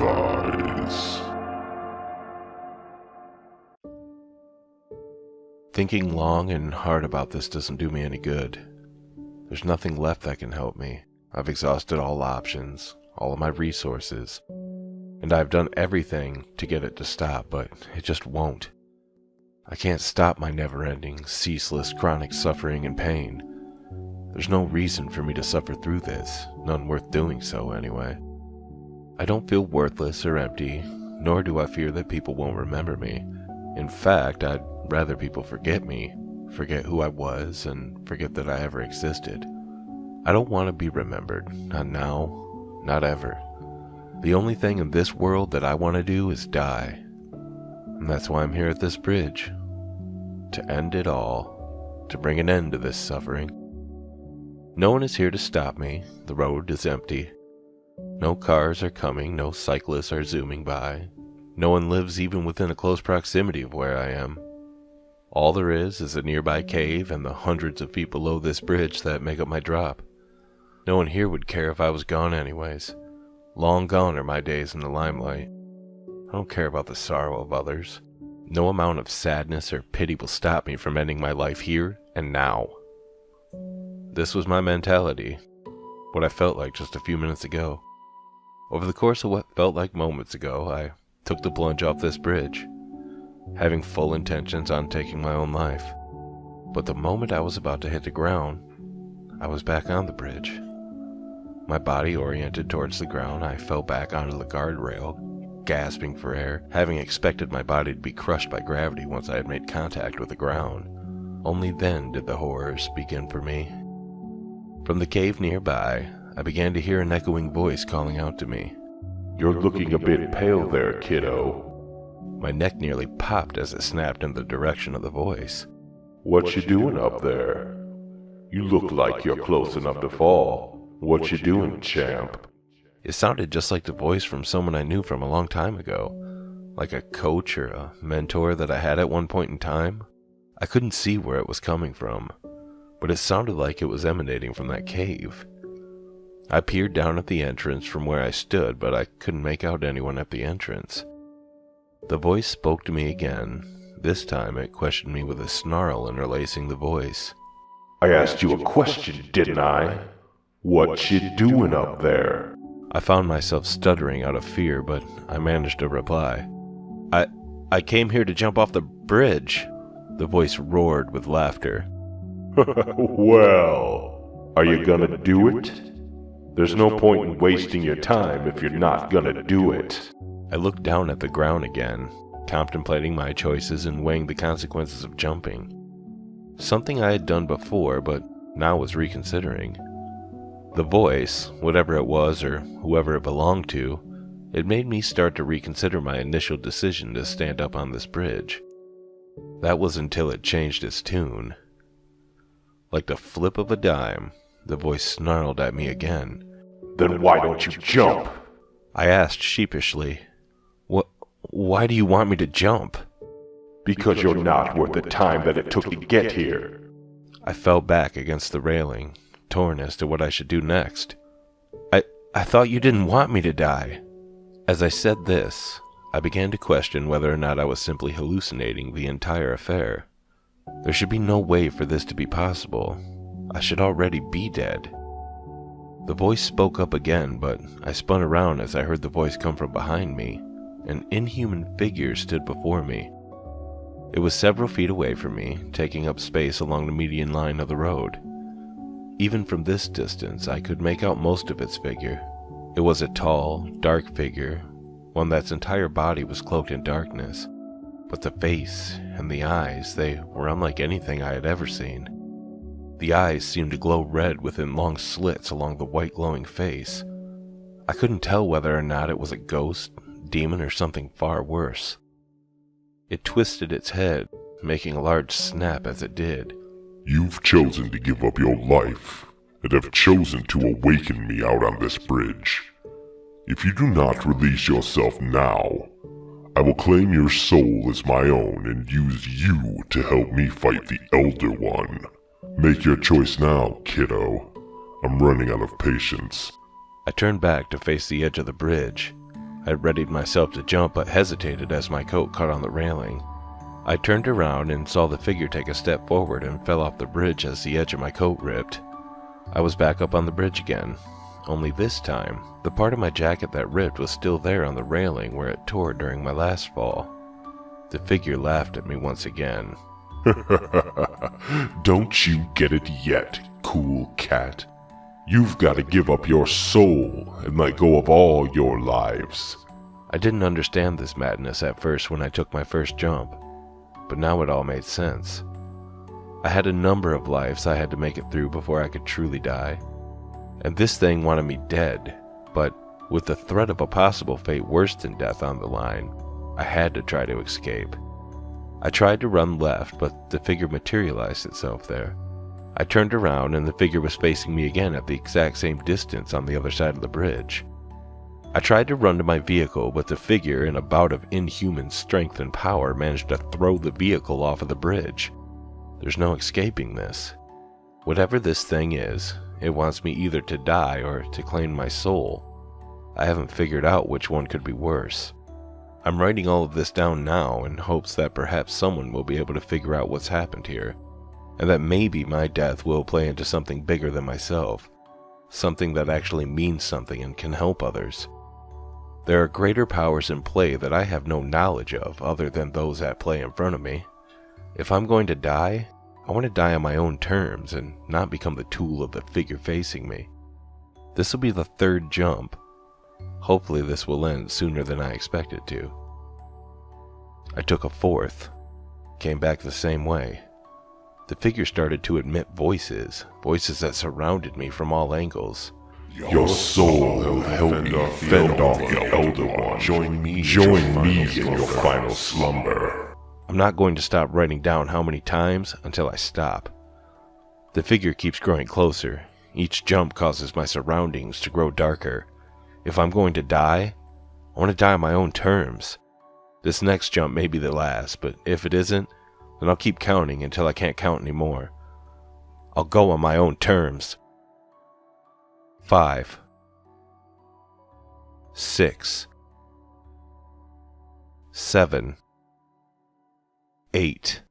Eyes. Thinking long and hard about this doesn't do me any good. There's nothing left that can help me. I've exhausted all options, all of my resources, and I've done everything to get it to stop, but it just won't. I can't stop my never-ending, ceaseless, chronic suffering and pain. There's no reason for me to suffer through this, none worth doing so anyway. I don't feel worthless or empty, nor do I fear that people won't remember me. In fact, I'd rather people forget me, forget who I was, and forget that I ever existed. I don't want to be remembered, not now, not ever. The only thing in this world that I want to do is die. And that's why I'm here at this bridge. To end it all, to bring an end to this suffering. No one is here to stop me, the road is empty. No cars are coming, no cyclists are zooming by. No one lives even within a close proximity of where I am. All there is a nearby cave and the hundreds of feet below this bridge that make up my drop. No one here would care if I was gone anyways. Long gone are my days in the limelight. I don't care about the sorrow of others. No amount of sadness or pity will stop me from ending my life here and now. This was my mentality, what I felt like just a few minutes ago. Over the course of what felt like moments ago, I took the plunge off this bridge, having full intentions on taking my own life. But the moment I was about to hit the ground, I was back on the bridge. My body oriented towards the ground, I fell back onto the guardrail, gasping for air, having expected my body to be crushed by gravity once I had made contact with the ground. Only then did the horrors begin for me. From the cave nearby, I began to hear an echoing voice calling out to me. You're looking a bit pale there, kiddo. My neck nearly popped as it snapped in the direction of the voice. What you doing up there? You look like you're close enough to fall. What you doing, champ? It sounded just like the voice from someone I knew from a long time ago, like a coach or a mentor that I had at one point in time. I couldn't see where it was coming from, but it sounded like it was emanating from that cave. I peered down at the entrance from where I stood, but I couldn't make out anyone at the entrance. The voice spoke to me again. This time it questioned me with a snarl interlacing the voice. I asked you a question, didn't I? What you doing up there? I found myself stuttering out of fear, but I managed to reply. I came here to jump off the bridge. The voice roared with laughter. Well, are you gonna do it? There's no point in wasting your time if you're not gonna do it. I looked down at the ground again, contemplating my choices and weighing the consequences of jumping. Something I had done before, but now was reconsidering. The voice, whatever it was or whoever it belonged to, it made me start to reconsider my initial decision to stand up on this bridge. That was until it changed its tune. Like the flip of a dime, the voice snarled at me again. Then why don't you jump? I asked sheepishly. Why do you want me to jump? Because you're not worth the time that it took to get here. I fell back against the railing, torn as to what I should do next. I thought you didn't want me to die. As I said this, I began to question whether or not I was simply hallucinating the entire affair. There should be no way for this to be possible. I should already be dead. The voice spoke up again, but I spun around as I heard the voice come from behind me. An inhuman figure stood before me. It was several feet away from me, taking up space along the median line of the road. Even from this distance, I could make out most of its figure. It was a tall, dark figure, one that's entire body was cloaked in darkness. But the face and the eyes, they were unlike anything I had ever seen. The eyes seemed to glow red within long slits along the white glowing face. I couldn't tell whether or not it was a ghost, demon, or something far worse. It twisted its head, making a large snap as it did. You've chosen to give up your life, and have chosen to awaken me out on this bridge. If you do not release yourself now, I will claim your soul as my own and use you to help me fight the Elder One. Make your choice now, kiddo. I'm running out of patience. I turned back to face the edge of the bridge. I readied myself to jump but hesitated as my coat caught on the railing. I turned around and saw the figure take a step forward and fell off the bridge as the edge of my coat ripped. I was back up on the bridge again, only this time, the part of my jacket that ripped was still there on the railing where it tore during my last fall. The figure laughed at me once again. Don't you get it yet, cool cat? You've got to give up your soul and let go of all your lives. I didn't understand this madness at first when I took my first jump, but now it all made sense. I had a number of lives I had to make it through before I could truly die, and this thing wanted me dead, but with the threat of a possible fate worse than death on the line, I had to try to escape. I tried to run left, but the figure materialized itself there. I turned around and the figure was facing me again at the exact same distance on the other side of the bridge. I tried to run to my vehicle, but the figure, in a bout of inhuman strength and power, managed to throw the vehicle off of the bridge. There's no escaping this. Whatever this thing is, it wants me either to die or to claim my soul. I haven't figured out which one could be worse. I'm writing all of this down now in hopes that perhaps someone will be able to figure out what's happened here, and that maybe my death will play into something bigger than myself, something that actually means something and can help others. There are greater powers in play that I have no knowledge of other than those at play in front of me. If I'm going to die, I want to die on my own terms and not become the tool of the figure facing me. This will be the third jump. Hopefully this will end sooner than I expected to. I took a fourth, came back the same way. The figure started to emit voices that surrounded me from all angles. Your soul will help me fend off the Elder One. Join me in your final slumber. I'm not going to stop writing down how many times until I stop. The figure keeps growing closer. Each jump causes my surroundings to grow darker. If I'm going to die, I want to die on my own terms. This next jump may be the last, but if it isn't, then I'll keep counting until I can't count anymore. I'll go on my own terms. 5, 6, 7, 8.